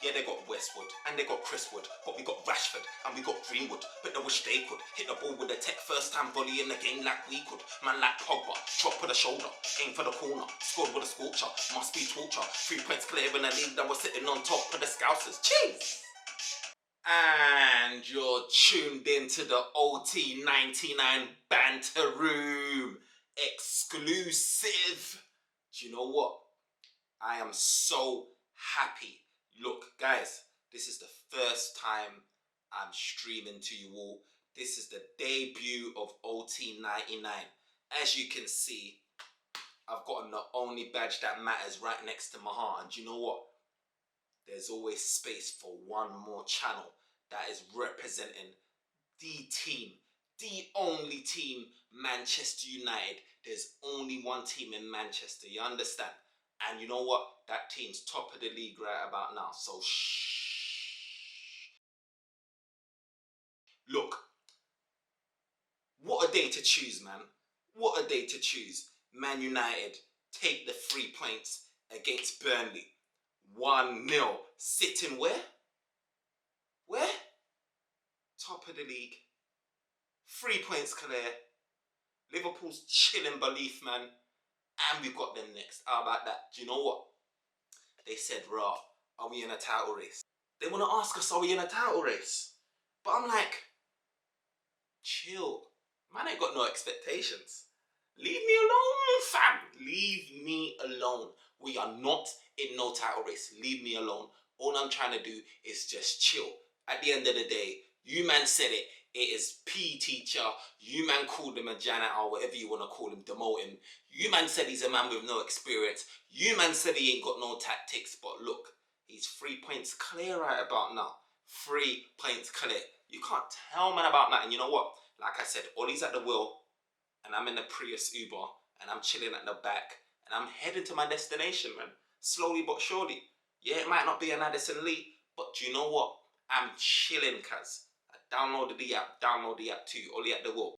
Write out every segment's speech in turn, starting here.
Yeah, they got Westwood and they got Chriswood, but we got Rashford and we got Greenwood. But they wish they could hit the ball with a tech first time volley in the game like we could. Man like Pogba, drop with a shoulder, aim for the corner, scored with a scorcher, must be torture. 3 points clear in the league that was sitting on top of the Scousers. Cheers! And you're tuned into the OT99 Banter Room exclusive. Do you know what? I am so happy. Look, guys, this is the first time I'm streaming to you all. This is the debut of OT99. As you can see, I've gotten the only badge that matters right next to my heart. And you know what? There's always space for one more channel that is representing the team, the only team, Manchester United. There's only one team in Manchester, you understand? And you know what? That team's top of the league right about now. So shh. Look, what a day to choose, man. What a day to choose. Man United take the 3 points against Burnley. 1-0. Sitting where? Where? Top of the league. 3 points clear. Liverpool's chilling belief, man. And we've got them next. How about that? Do you know what? They said, "Rah, are we in a title race?" They want to ask us, are we in a title race? But I'm like, chill. Man ain't got no expectations. Leave me alone, fam. Leave me alone. We are not in no title race. Leave me alone. All I'm trying to do is just chill. At the end of the day, you man said it. It is PE teacher. You man called him a janitor or whatever you want to call him, demote him. You man said he's a man with no experience. You man said he ain't got no tactics. But look, he's 3 points clear right about now. 3 points clear. You can't tell man about that. And you know what? Like I said, Ollie's at the wheel and I'm in the Prius Uber and I'm chilling at the back and I'm heading to my destination, man. Slowly but surely. Yeah, it might not be an Addison Lee, but do you know what? I'm chilling, cuz. I downloaded the app too, Ollie at the wheel.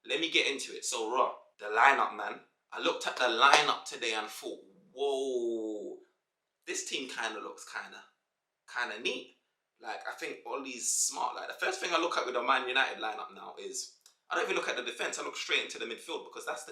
Let me get into it. So, raw, the lineup, man. I looked at the lineup today and thought, whoa, this team kind of looks kind of neat. Like, I think Ollie's smart. Like, the first thing I look at with the Man United lineup now is, I don't even look at the defense. I look straight into the midfield because that's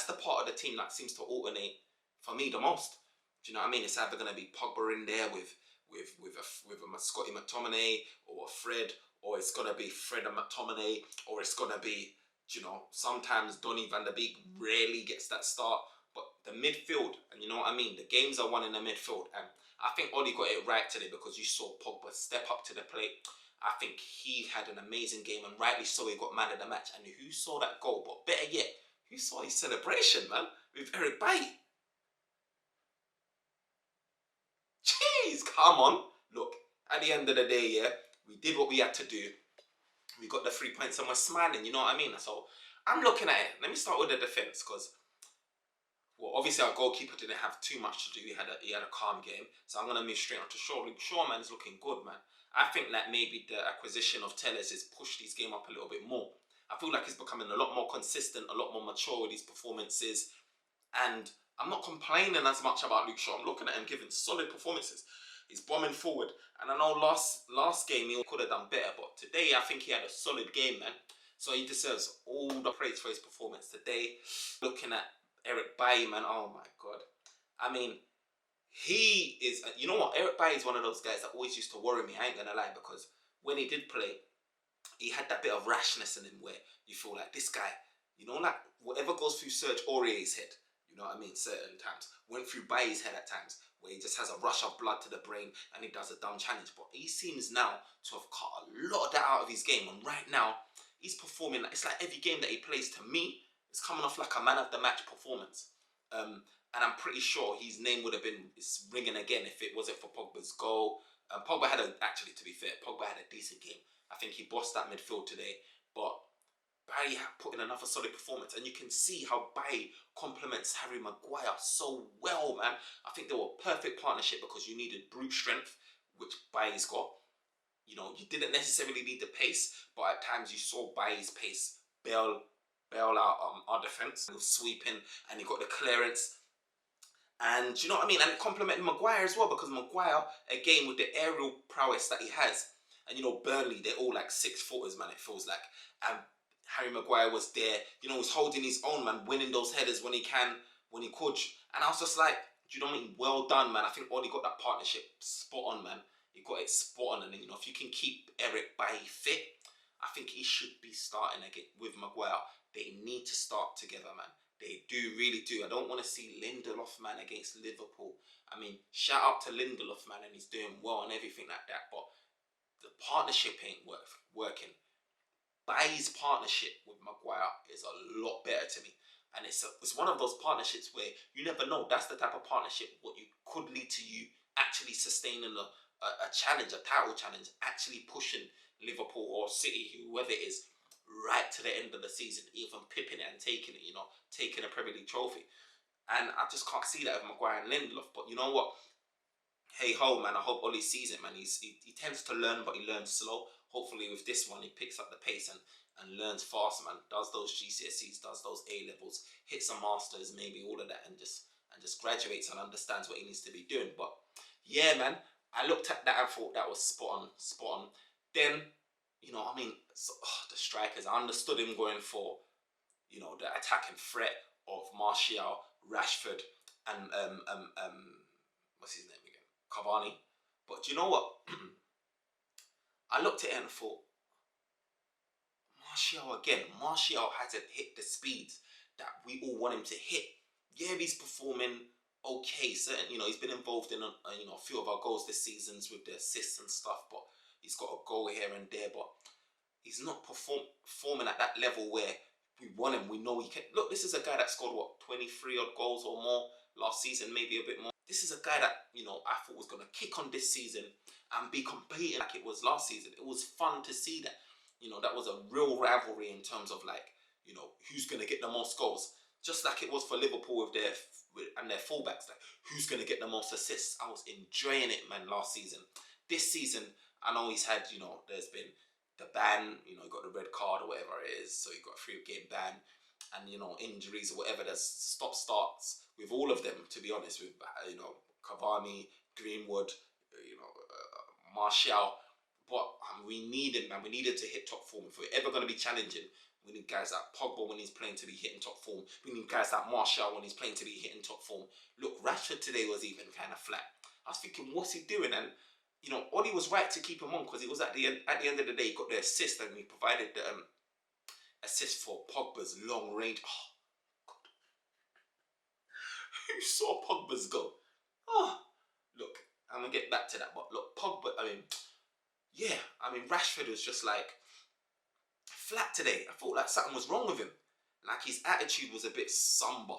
the part of the team that seems to alternate for me the most. Do you know what I mean? It's either going to be Pogba in there with a Scotty McTominay or a Fred, or it's going to be Fred and McTominay, or it's going to be, you know, sometimes Donny van der Beek rarely gets that start. But the midfield, and you know what I mean, the games are won in the midfield, and I think Ollie got it right today because you saw Pogba step up to the plate. I think he had an amazing game, and rightly so, he got man of the match. And who saw that goal? But better yet, who saw his celebration, man, with Eric Bailly? Jeez, come on. Look, at the end of the day, yeah, we did what we had to do. We got the 3 points and we're smiling, you know what I mean? So I'm looking at it. Let me start with the defense because, well, obviously our goalkeeper didn't have too much to do. He had a calm game. So I'm going to move straight on to Shaw. Shaw, man's looking good, man. I think that maybe the acquisition of Telles has pushed his game up a little bit more. I feel like he's becoming a lot more consistent, a lot more mature with his performances. And I'm not complaining as much about Luke Shaw. I'm looking at him giving solid performances. He's bombing forward. And I know last game he could have done better. But today I think he had a solid game, man. So he deserves all the praise for his performance today. Looking at Eric Bailly, man. Oh my God. I mean, he is, you know what? Eric Bailly is one of those guys that always used to worry me. I ain't going to lie. Because when he did play, he had that bit of rashness in him where you feel like this guy, you know, like whatever goes through Serge Aurier's head, you know what I mean, certain times, went through Bailly's head at times, where he just has a rush of blood to the brain and he does a dumb challenge. But he seems now to have cut a lot of that out of his game. And right now, he's performing, it's like every game that he plays, to me, is coming off like a man of the match performance. And I'm pretty sure his name would have been ringing again if it wasn't for Pogba's goal. Pogba had actually, to be fair, Pogba had a decent game. I think he bossed that midfield today, but Bailly put in another solid performance, and you can see how Bailly complements Harry Maguire so well, man. I think they were a perfect partnership because you needed brute strength, which Bailly's got. You know, you didn't necessarily need the pace, but at times you saw Bailly's pace bail out our defense. He was sweeping, and he got the clearance. And do you know what I mean? And it complimented Maguire as well, because Maguire, again, with the aerial prowess that he has, and Burnley, they're all like 6 footers, man, it feels like. And Harry Maguire was there, was holding his own, man, winning those headers when he can, when he could. And I was just like, do you know what I mean? Well done, man. I think Oli got that partnership spot on, man. He got it spot on. And then, if you can keep Eric Bailly fit, I think he should be starting again with Maguire. They need to start together, man. They do, really do. I don't want to see Lindelof, man, against Liverpool. I mean, shout out to Lindelof, man, and he's doing well and everything like that. But the partnership ain't working. Bailly's partnership with Maguire is a lot better to me. And it's one of those partnerships where you never know. That's the type of partnership what you could lead to you actually sustaining a challenge, a title challenge, actually pushing Liverpool or City, whoever it is, right to the end of the season, even pipping it and taking it, taking a Premier League trophy. And I just can't see that with Maguire and Lindelof. But you know what? Hey ho, man, I hope Oli sees it, man. He tends to learn, but he learns slow. Hopefully with this one, he picks up the pace and learns fast, man. Does those GCSEs, does those A levels, hits some masters, maybe all of that, and just graduates and understands what he needs to be doing. But yeah, man, I looked at that and thought that was spot on. Then, the strikers, I understood him going for, the attacking threat of Martial, Rashford, and what's his name again? Cavani. But do you know what? I looked at it and thought, Martial again. Martial hasn't hit the speeds that we all want him to hit. Yeah, he's performing okay. Certain, he's been involved in a few of our goals this season with the assists and stuff. But he's got a goal here and there. But he's not performing at that level where we want him. We know he can. Look, this is a guy that scored 23 odd goals or more last season, maybe a bit more. This is a guy that I thought was going to kick on this season and be competing like it was last season. It was fun to see that. That was a real rivalry in terms of who's going to get the most goals. Just like it was for Liverpool with their fullbacks. Like, who's going to get the most assists? I was enjoying it, man, last season. This season, I know he's had, there's been the ban, he got the red card or whatever it is, so he got a 3-game ban, and injuries or whatever. There's stop starts with all of them, to be honest, with Cavani, Greenwood, Martial. But we need him, man. We needed to hit top form. If we're ever going to be challenging, we need guys like Pogba when he's playing to be hitting top form. We need guys like Martial when he's playing to be hitting top form. Look, Rashford today was even kind of flat. I was thinking, what's he doing? And Oli was right to keep him on, because it was at the end of the day, he got the assist, and we provided the assist for Pogba's long range. Oh, God. Who saw Pogba's goal? Oh, look, I'm going to get back to that. But look, Pogba, Rashford was just flat today. I thought something was wrong with him. His attitude was a bit somber.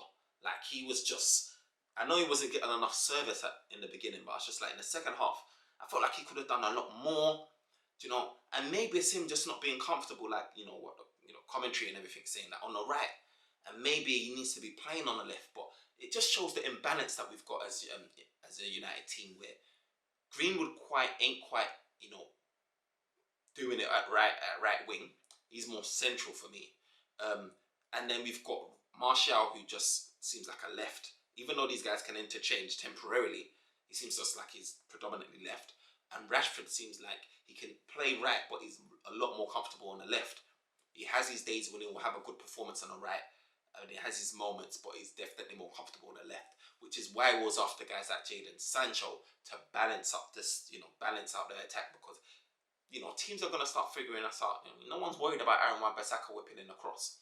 He was just, I know he wasn't getting enough service in the beginning, but it's just in the second half, I felt like he could have done a lot more, and maybe it's him just not being comfortable, commentary and everything saying that on the right, and maybe he needs to be playing on the left. But it just shows the imbalance that we've got as a United team, where Greenwood ain't quite doing it at right wing. He's more central for me, and then we've got Martial, who just seems like a left. Even though these guys can interchange temporarily, he seems just like he's predominantly left. And Rashford seems like he can play right, but he's a lot more comfortable on the left. He has his days when he will have a good performance on the right, and he has his moments, but he's definitely more comfortable on the left. Which is why I was after guys like Jadon Sancho to balance up this, balance out the attack, because teams are going to start figuring us out. No one's worried about Aaron Wan-Bissaka whipping in the cross.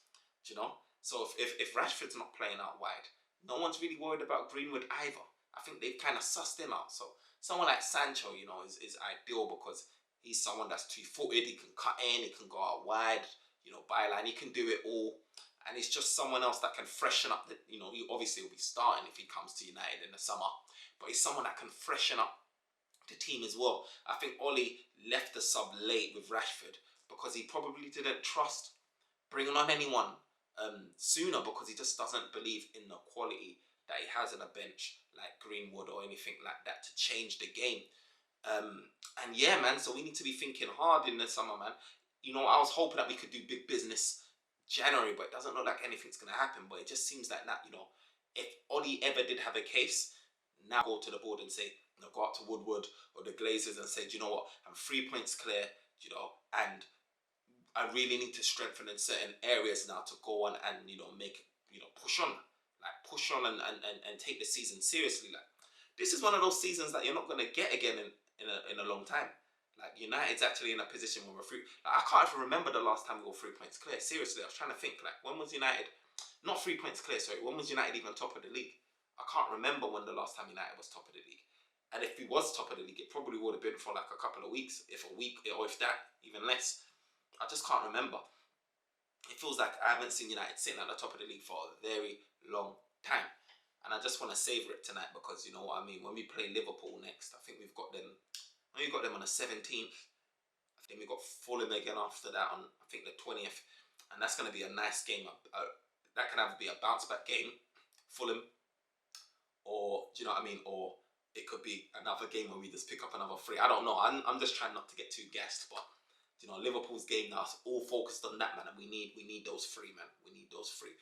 So if Rashford's not playing out wide, no one's really worried about Greenwood either. I think they've kind of sussed him out. So someone like Sancho, is ideal, because he's someone that's 2-footed. He can cut in, he can go out wide, byline. He can do it all. And it's just someone else that can freshen up he obviously will be starting if he comes to United in the summer. But he's someone that can freshen up the team as well. I think Oli left the sub late with Rashford because he probably didn't trust bringing on anyone sooner, because he just doesn't believe in the quality that he has on a bench like Greenwood or anything like that to change the game. And yeah, man, so we need to be thinking hard in the summer, man. I was hoping that we could do big business January, but it doesn't look like anything's going to happen. But it just seems like that, if Oli ever did have a case, now go to the board and say, go up to Woodward or the Glazers and say, do you know what, I'm 3 points clear, and I really need to strengthen in certain areas now to go on and make push on, and take the season seriously. Like, this is one of those seasons that you're not gonna get again in a long time. Like, United's actually in a position where we're free. Like, I can't even remember the last time we were 3 points clear. Seriously, I was trying to think. Like, when was United not 3 points clear? Sorry, when was United even top of the league? I can't remember when the last time United was top of the league. And if we was top of the league, it probably would have been for like a couple of weeks, if a week, or if that, even less. I just can't remember. It feels like I haven't seen United sitting at the top of the league for a very long time. And I just want to savour it tonight because you know what I mean. When we play Liverpool next, I think we've got them on the 17th. I think we've got Fulham again after that on, I think, the 20th. And that's going to be a nice game. That can either be a bounce back game, Fulham, or do you know what I mean? Or it could be another game where we just pick up another three. I don't know. I'm just trying not to get too gassed, but Liverpool's game now is all focused on that, man, and we need those three, man. We need those three.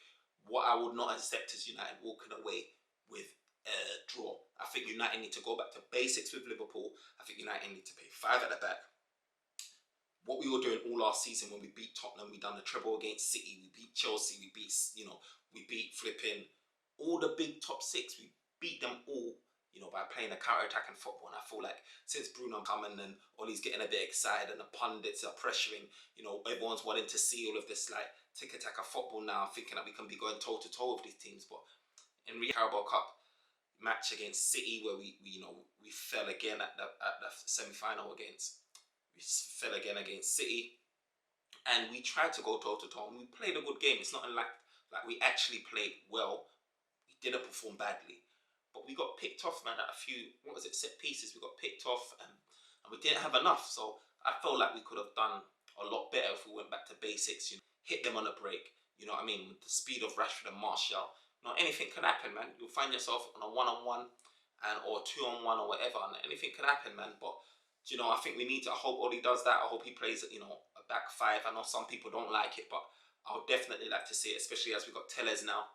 What I would not accept is United walking away with a draw. I think United need to go back to basics with Liverpool. I think United need to play five at the back. What we were doing all last season when we beat Tottenham, we done the treble against City, we beat Chelsea, we beat flipping all the big top six. We beat them all, by playing a counter-attacking football. And I feel like since Bruno coming and Ollie's getting a bit excited and the pundits are pressuring, everyone's wanting to see all of this like tiki-taka football now, thinking that we can be going toe-to-toe with these teams. But in the Carabao Cup match against City, where we fell again at the semi-final against City, and we tried to go toe-to-toe and we played a good game. It's not like we actually played well. We didn't perform badly. But we got picked off, man, at a few, set pieces. We got picked off and we didn't have enough. So I felt like we could have done a lot better if we went back to basics, hit them on a break. You know what I mean? With the speed of Rashford and Martial, anything can happen, man. You'll find yourself on a one-on-one or two-on-one or whatever, and anything can happen, man. But, I think we need to, I hope Ollie does that. I hope he plays, a back five. I know some people don't like it, but I would definitely like to see it, especially as we got Tellez now,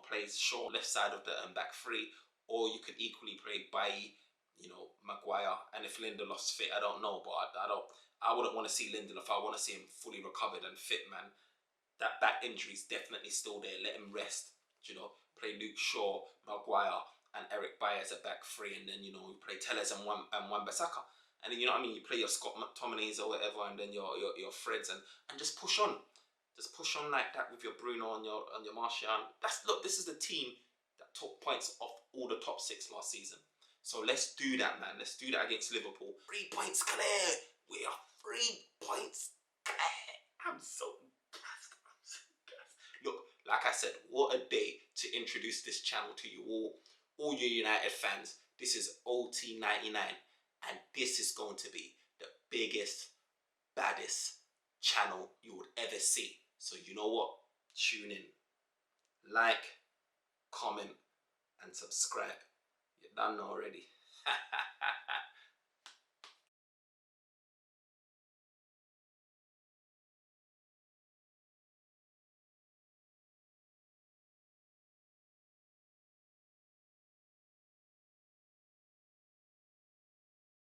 plays Shaw left side of the back three. Or you could equally play Bailly, Maguire, and if Lindelof's fit, I don't know, but I wouldn't want to see Lindelof. I want to see him fully recovered and fit, man. That back injury is definitely still there. Let him rest. Play Luke Shaw, Maguire, and Eric Bailly as a back three, and then we play Tellez and Wan-Bissaka, and then you play your Scott McTominays or whatever, and then your Freds, and just push on. Just push on like that with your Bruno and your Martial. This is the team that took points off all the top six last season. So let's do that, man. Let's do that against Liverpool. 3 points clear. We are 3 points clear. I'm so gassed. Look, like I said, what a day to introduce this channel to you all you United fans. This is OT99, and this is going to be the biggest, baddest channel you would ever see. So you know what? Tune in, like, comment, and subscribe. You done already.